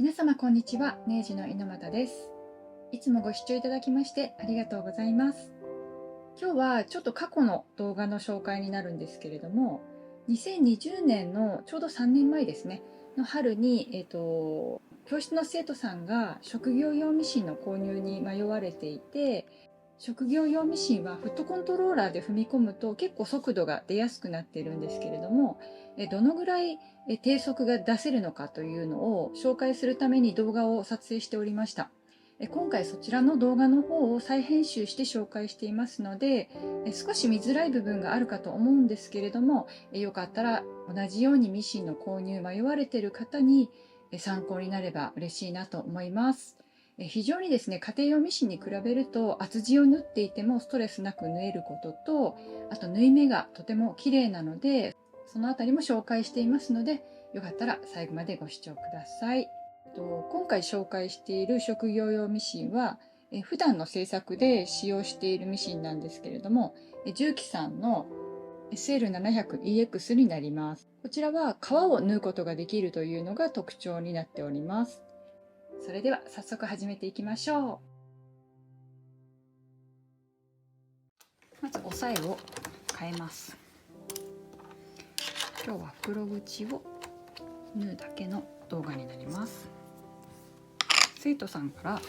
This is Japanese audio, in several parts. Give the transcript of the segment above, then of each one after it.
皆様こんにちは、ネイジの猪俣です。いつもご視聴いただきましてありがとうございます。今日はちょっと過去の動画の紹介になるんですけれども、2020年のちょうど3年前ですねの春に、教室の生徒さんが職業用ミシンの購入に迷われていて、職業用ミシンはフットコントローラーで踏み込むと結構速度が出やすくなっているんですけれども、どのぐらい低速が出せるのかというのを紹介するために動画を撮影しておりました。今回そちらの動画の方を再編集して紹介していますので、少し見づらい部分があるかと思うんですけれども、よかったら同じようにミシンの購入迷われている方に参考になれば嬉しいなと思います。非常にですね、家庭用ミシンに比べると厚地を縫っていてもストレスなく縫えることと、あと縫い目がとても綺麗なので、そのあたりも紹介していますので、よかったら最後までご視聴ください。今回紹介している職業用ミシンは、普段の制作で使用しているミシンなんですけれども、重機さんの SL700EX になります。こちらは革を縫うことができるというのが特徴になっております。それでは早速始めていきましょう。まず押さえを変えます。今日は袋口を縫うだけの動画になります。生徒さんから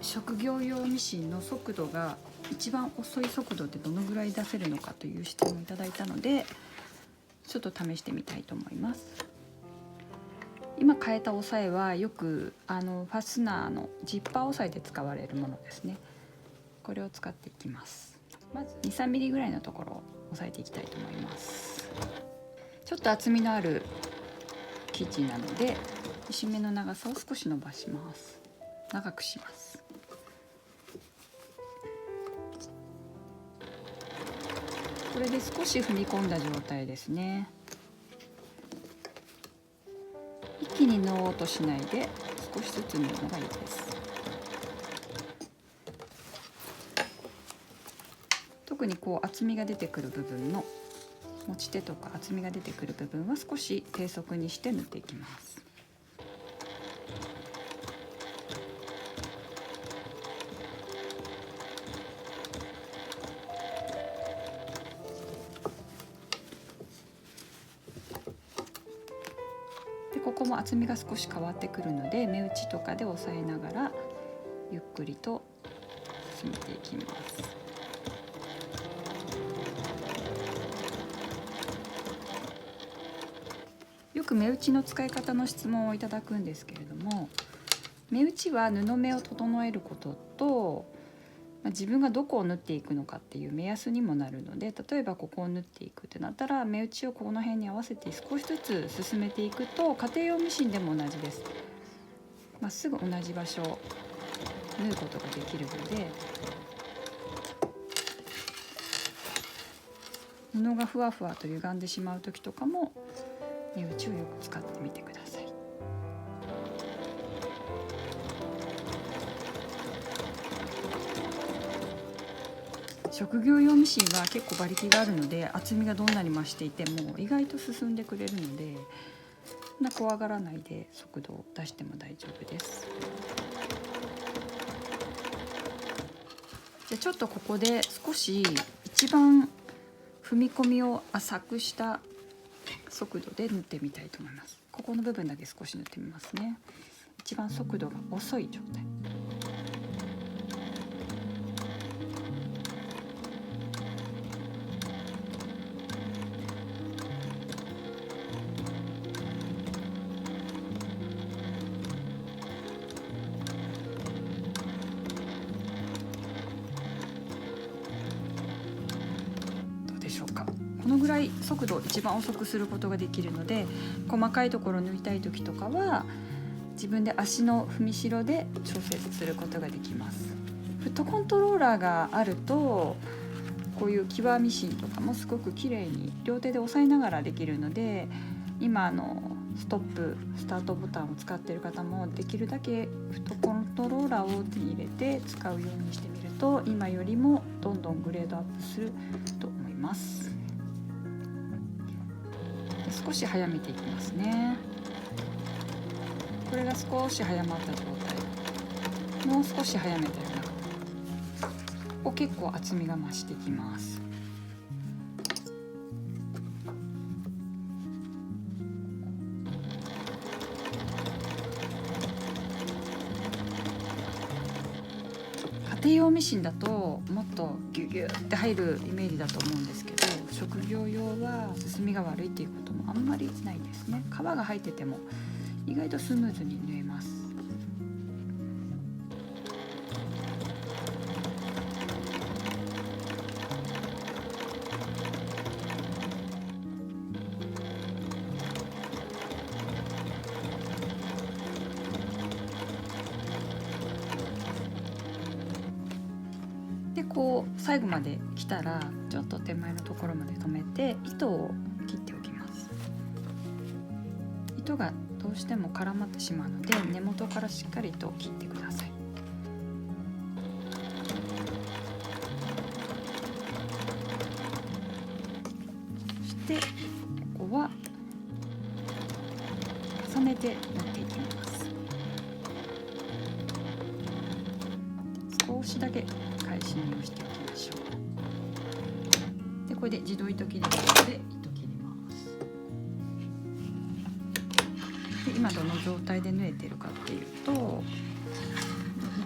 職業用ミシンの速度が一番遅い速度でどのぐらい出せるのかという質問をいただいたので、ちょっと試してみたいと思います。今変えた押さえはよくファスナーのジッパー押さえで使われるものですね。これを使っていきます。まず 2,3 ミリぐらいのところを押さえていきたいと思います。ちょっと厚みのある生地なので締めの長さを少し伸ばします。長くします。これで少し踏み込んだ状態ですね。一気に縫おうとしないで少しずつ縫うのがいいです。特に厚みが出てくる部分の持ち手とか厚みが出てくる部分は少し低速にして縫っていきます。でここも厚みが少し変わってくるので、目打ちとかで押さえながらゆっくりと進めていきます。よく目打ちの使い方の質問をいただくんですけれども、目打ちは布目を整えることと、自分がどこを縫っていくのかっていう目安にもなるので、例えばここを縫っていくってなったら目打ちをこの辺に合わせて少しずつ進めていくと、家庭用ミシンでも同じです。まっすぐ同じ場所を縫うことができるので、布がふわふわと歪んでしまう時とかも目打ちをよく使ってみてください。職業用ミシンは結構馬力があるので、厚みがどんなに増していても意外と進んでくれるので、そんな怖がらないで速度を出しても大丈夫です。じゃあちょっとここで少し一番踏み込みを浅くした速度で縫ってみたいと思います。ここの部分だけ少し縫ってみますね。一番速度が遅い状態。どうでしょうか。このぐらい速度を一番遅くすることができるので、細かいところを縫いたい時とかは自分で足の踏みしろで調節することができます。フットコントローラーがあると、こういうキバミシンとかもすごく綺麗に両手で押さえながらできるので、今ストップスタートボタンを使っている方もできるだけフットコントローラーを手に入れて使うようにしてみると、今よりもどんどんグレードアップすると思います。少し早めていきますね。ここれが少し早まった状態、もう少し早めたような、ここ結構厚みが増してきます。家庭用ミシンだともっとギュギュって入るイメージだと思うんですけど、職業用は進みが悪いっていうこともあんまりないですね。皮が入ってても意外とスムーズに縫えます。でこう最後まで来たらちょっと手前のところまで止めて糸を切っておきます。糸がどうしても絡まってしまうので根元からしっかりと切ってください。そしてここは重ねて持っていきます。少しだけ返し縫いをしておきましょう。でこれで自動糸切りなので糸切ります。で今どの状態で縫えてるかっていうと、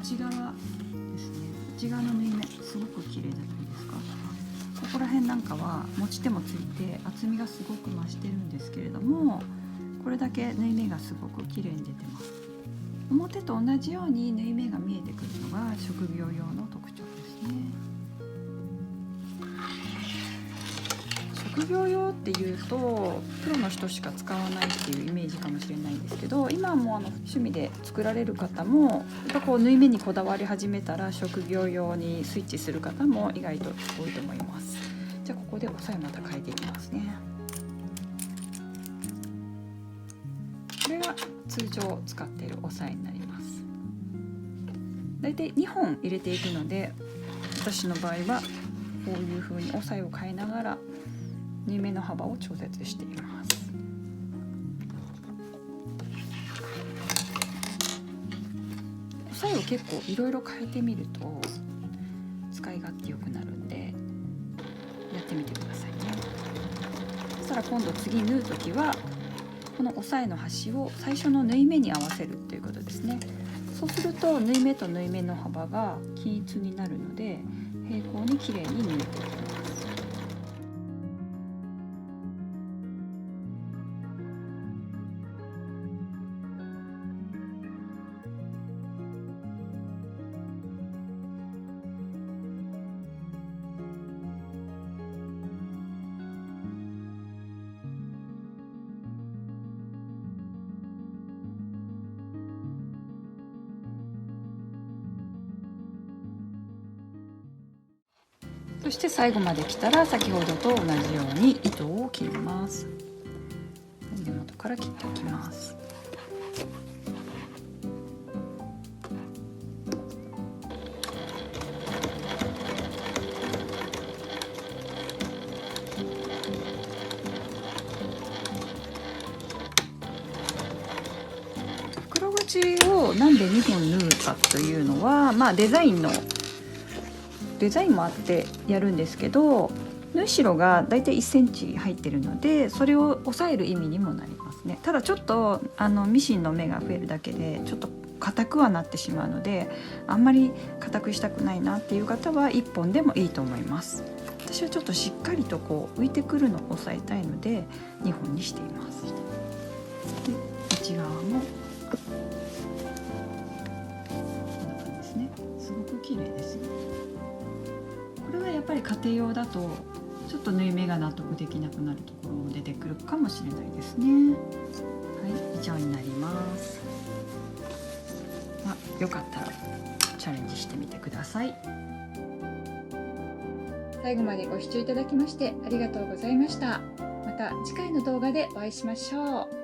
内側ですね、内側の縫い目すごく綺麗じゃないですか。ここら辺なんかは持ち手もついて厚みがすごく増してるんですけれども、これだけ縫い目がすごく綺麗に出てます。表と同じように縫い目が見えてくるのが職業用の特徴ですね。職業用っていうとプロの人しか使わないっていうイメージかもしれないんですけど、今はもう趣味で作られる方もやっぱこう縫い目にこだわり始めたら職業用にスイッチする方も意外と多いと思います。じゃあここで押さえまた変えていきますね。これが通常使っている押さえになります。だいたい2本入れていくので、私の場合はこういう風に押さえを変えながら縫い目の幅を調節しています。押さえを結構いろいろ変えてみると使い勝手良くなるんでやってみてくださいね。そしたら今度次縫う時はこの押さえの端を最初の縫い目に合わせるということですね。そうすると縫い目と縫い目の幅が均一になるので平行にきれいに縫えていきます。そして最後まで来たら先ほどと同じように糸を切ります。根元から切っていきます。袋口をなんで2本縫うかというのは、デザインもあってやるんですけど、縫い代がだいたい1センチ入ってるのでそれを抑える意味にもなりますね。ただちょっとミシンの目が増えるだけでちょっと硬くはなってしまうので、あんまり硬くしたくないなっていう方は1本でもいいと思います。私はちょっとしっかりとこう浮いてくるのを押さえたいので2本にしています。で内側もこんな感じですね。すごく綺麗ですよ。これはやっぱり家庭用だとちょっと縫い目が納得できなくなるところも出てくるかもしれないですね。はい、以上になります。よかったらチャレンジしてみてください。最後までご視聴いただきましてありがとうございました。また次回の動画でお会いしましょう。